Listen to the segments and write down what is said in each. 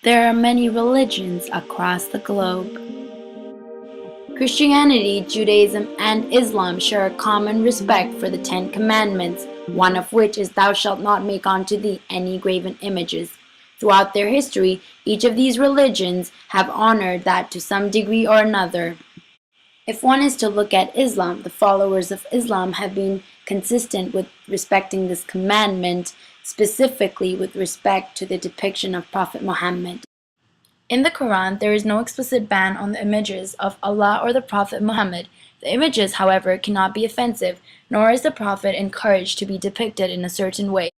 There are many religions across the globe. Christianity, Judaism, and Islam share a common respect for the Ten Commandments, one of which is "Thou shalt not make unto thee any graven images." Throughout their history, each of these religions have honored that to some degree or another. If one is to look at Islam, the followers of Islam have been consistent with respecting this commandment, specifically with respect to the depiction of Prophet Muhammad. In the Quran, there is no explicit ban on the images of Allah or the Prophet Muhammad. The images, however, cannot be offensive, nor is the Prophet encouraged to be depicted in a certain way.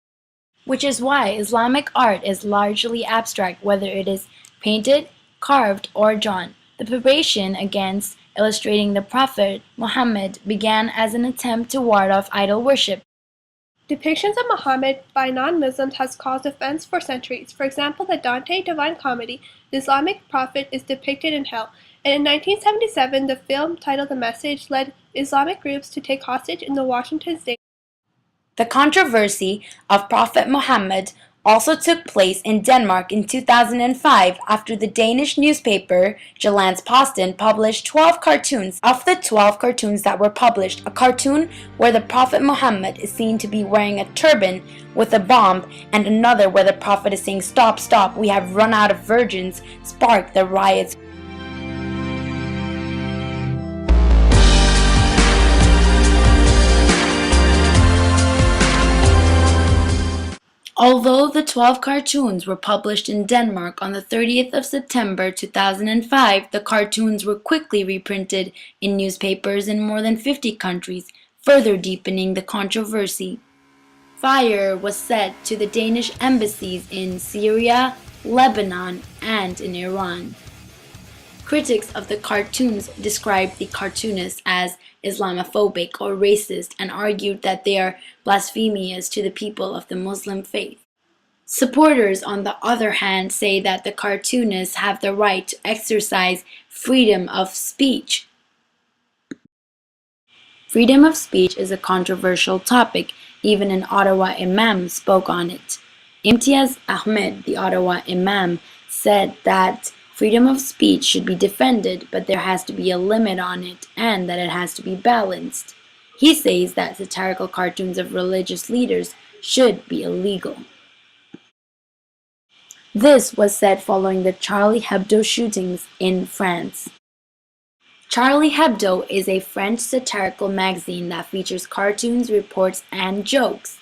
Which is why Islamic art is largely abstract, whether it is painted, carved, or drawn. The preparation against illustrating the Prophet Muhammad began as an attempt to ward off idol worship. Depictions of Muhammad by non-Muslims has caused offense for centuries. For example, the Dante Divine Comedy, the Islamic prophet is depicted in hell. And in 1977, the film titled The Message led Islamic groups to take hostage in the Washington state. The controversy of Prophet Muhammad also took place in Denmark in 2005 after the Danish newspaper Jyllands-Posten published 12 cartoons. Of the 12 cartoons that were published, a cartoon where the Prophet Muhammad is seen to be wearing a turban with a bomb and another where the Prophet is saying "Stop, stop, we have run out of virgins," sparked the riots. Although the 12 cartoons were published in Denmark on the 30th of September 2005, the cartoons were quickly reprinted in newspapers in more than 50 countries, further deepening the controversy. Fire was set to the Danish embassies in Syria, Lebanon, and in Iran. Critics of the cartoons described the cartoonists as Islamophobic or racist and argued that they are blasphemous to the people of the Muslim faith. Supporters, on the other hand, say that the cartoonists have the right to exercise freedom of speech. Freedom of speech is a controversial topic. Even an Ottawa imam spoke on it. Imtiaz Ahmed, the Ottawa imam, said that freedom of speech should be defended, but there has to be a limit on it, and that it has to be balanced. He says that satirical cartoons of religious leaders should be illegal. This was said following the Charlie Hebdo shootings in France. Charlie Hebdo is a French satirical magazine that features cartoons, reports, and jokes.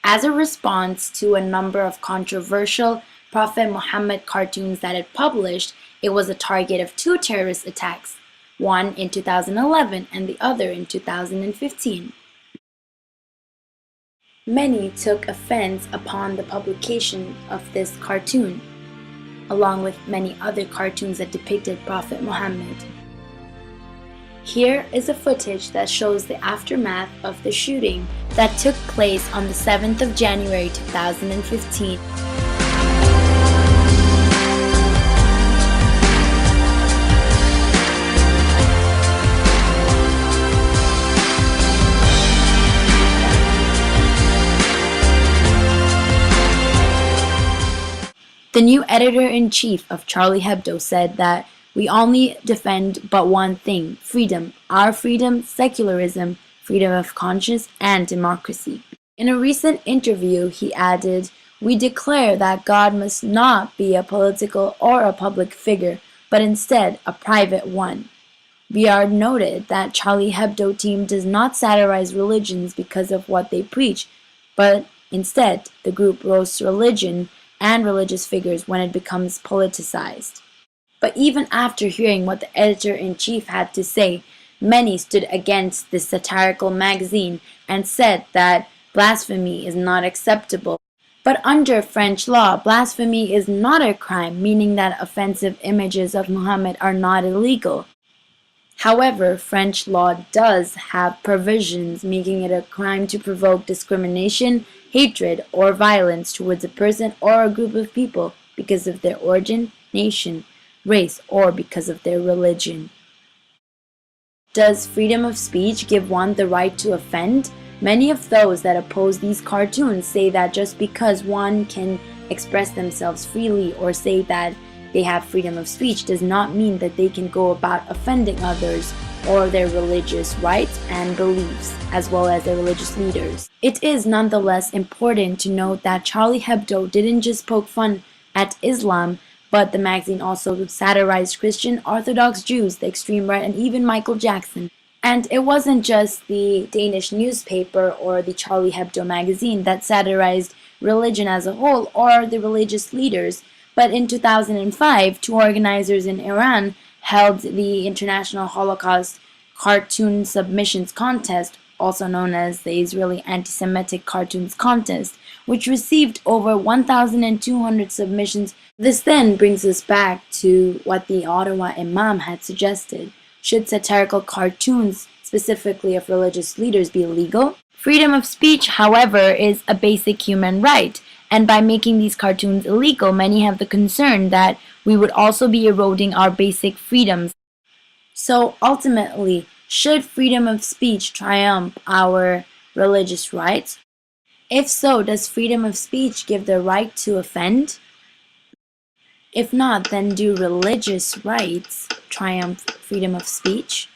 As a response to a number of controversial Prophet Muhammad cartoons that it published, it was a target of 2 terrorist attacks, one in 2011 and the other in 2015. Many took offense upon the publication of this cartoon, along with many other cartoons that depicted Prophet Muhammad. Here is a footage that shows the aftermath of the shooting that took place on the 7th of January 2015. The new editor-in-chief of Charlie Hebdo said that we only defend but one thing: freedom. Our freedom, secularism, freedom of conscience, and democracy. In a recent interview, he added, "We declare that God must not be a political or a public figure, but instead a private one." BR noted that Charlie Hebdo team does not satirize religions because of what they preach, but instead the group roasts religion and religious figures when it becomes politicized. But even after hearing what the editor-in-chief had to say, many stood against this satirical magazine and said that blasphemy is not acceptable. But under French law, blasphemy is not a crime, meaning that offensive images of Muhammad are not illegal. However, French law does have provisions making it a crime to provoke discrimination, hatred, or violence towards a person or a group of people because of their origin, nation, race, or because of their religion. Does freedom of speech give one the right to offend? Many of those that oppose these cartoons say that just because one can express themselves freely or say that they have freedom of speech does not mean that they can go about offending others or their religious rights and beliefs, as well as their religious leaders. It is nonetheless important to note that Charlie Hebdo didn't just poke fun at Islam, but the magazine also satirized Christian Orthodox Jews, the extreme right, and even Michael Jackson. And it wasn't just the Danish newspaper or the Charlie Hebdo magazine that satirized religion as a whole or the religious leaders, but in 2005, two organizers in Iran held the International Holocaust Cartoon Submissions Contest, also known as the Israeli Anti-Semitic Cartoons Contest, which received over 1,200 submissions. This then brings us back to what the Ottawa Imam had suggested. Should satirical cartoons, specifically of religious leaders, be illegal? Freedom of speech, however, is a basic human right, and by making these cartoons illegal, many have the concern that we would also be eroding our basic freedoms. So ultimately, should freedom of speech triumph our religious rights? If so, does freedom of speech give the right to offend? If not, then do religious rights triumph freedom of speech?